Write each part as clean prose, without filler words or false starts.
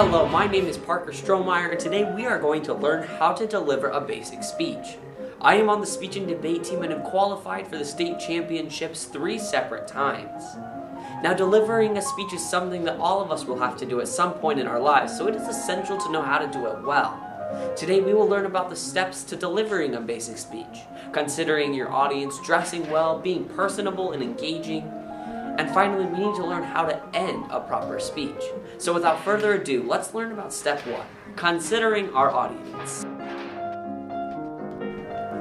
Hello, my name is Parker Strohmeyer, and today we are going to learn how to deliver a basic speech. I am on the speech and debate team and have qualified for the state championships 3 separate times. Now, delivering a speech is something that all of us will have to do at some point in our lives, so it is essential to know how to do it well. Today we will learn about the steps to delivering a basic speech, considering your audience, dressing well, being personable and engaging, and finally, we need to learn how to end a proper speech. So without further ado, let's learn about step 1, considering our audience.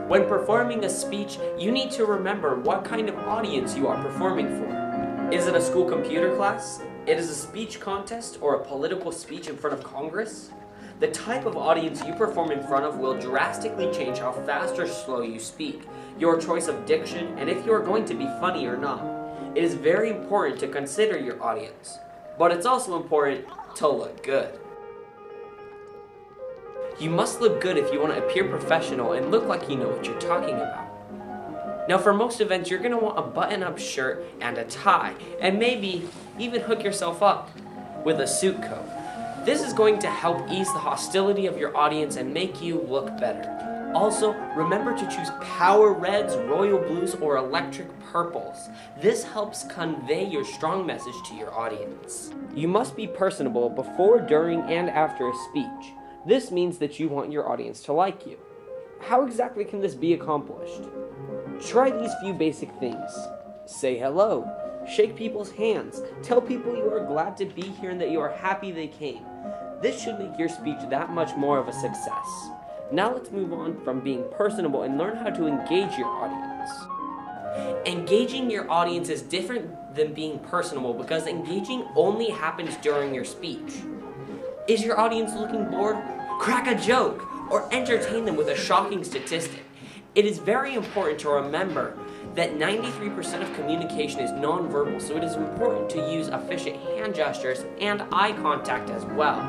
When performing a speech, you need to remember what kind of audience you are performing for. Is it a school computer class? It is a speech contest or a political speech in front of Congress? The type of audience you perform in front of will drastically change how fast or slow you speak, your choice of diction, and if you are going to be funny or not. It is very important to consider your audience, but it's also important to look good. You must look good if you want to appear professional and look like you know what you're talking about. Now, for most events, you're going to want a button-up shirt and a tie, and maybe even hook yourself up with a suit coat. This is going to help ease the hostility of your audience and make you look better. Also, remember to choose power reds, royal blues, or electric purples. This helps convey your strong message to your audience. You must be personable before, during, and after a speech. This means that you want your audience to like you. How exactly can this be accomplished? Try these few basic things. Say hello. Shake people's hands. Tell people you are glad to be here and that you are happy they came. This should make your speech that much more of a success. Now let's move on from being personable and learn how to engage your audience. Engaging your audience is different than being personable because engaging only happens during your speech. Is your audience looking bored? Crack a joke or entertain them with a shocking statistic. It is very important to remember that 93% of communication is nonverbal, so it is important to use efficient hand gestures and eye contact as well.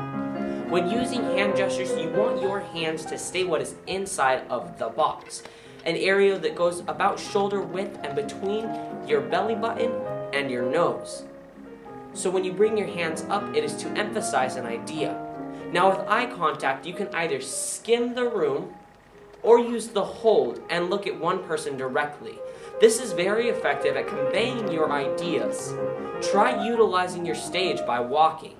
When using hand gestures, you want your hands to stay what is inside of the box, an area that goes about shoulder width and between your belly button and your nose. So when you bring your hands up, it is to emphasize an idea. Now with eye contact, you can either skim the room or use the hold and look at one person directly. This is very effective at conveying your ideas. Try utilizing your stage by walking.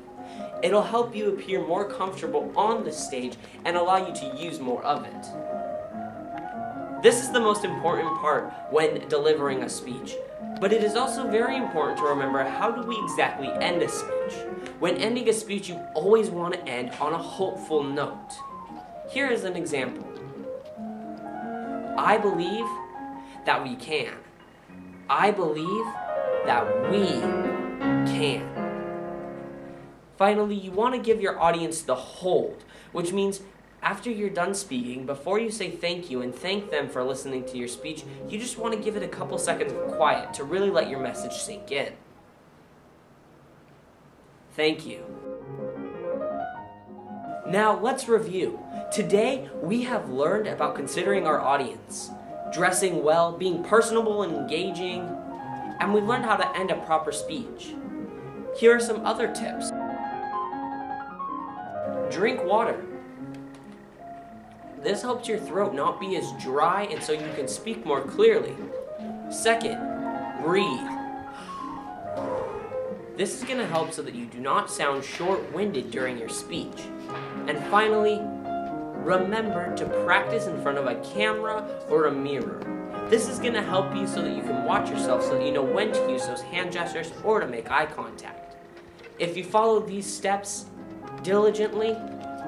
It'll help you appear more comfortable on the stage and allow you to use more of it. This is the most important part when delivering a speech, but it is also very important to remember how do we exactly end a speech. When ending a speech, you always want to end on a hopeful note. Here is an example. I believe that we can. I believe that we can. Finally, you want to give your audience the hold, which means after you're done speaking, before you say thank you and thank them for listening to your speech, you just want to give it a couple seconds of quiet to really let your message sink in. Thank you. Now let's review. Today, we have learned about considering our audience, dressing well, being personable and engaging, and we learned how to end a proper speech. Here are some other tips. Drink water. This helps your throat not be as dry and so you can speak more clearly. Second, breathe. This is going to help so that you do not sound short-winded during your speech. And finally, remember to practice in front of a camera or a mirror. This is going to help you so that you can watch yourself so that you know when to use those hand gestures or to make eye contact. If you follow these steps diligently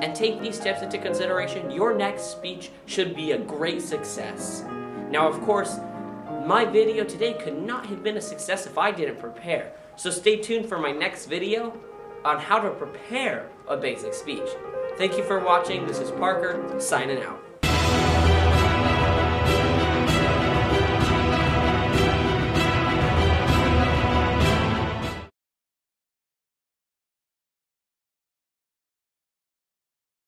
and take these steps into consideration, your next speech should be a great success. Now, of course, my video today could not have been a success if I didn't prepare. So stay tuned for my next video on how to prepare a basic speech. Thank you for watching. This is Parker, signing out.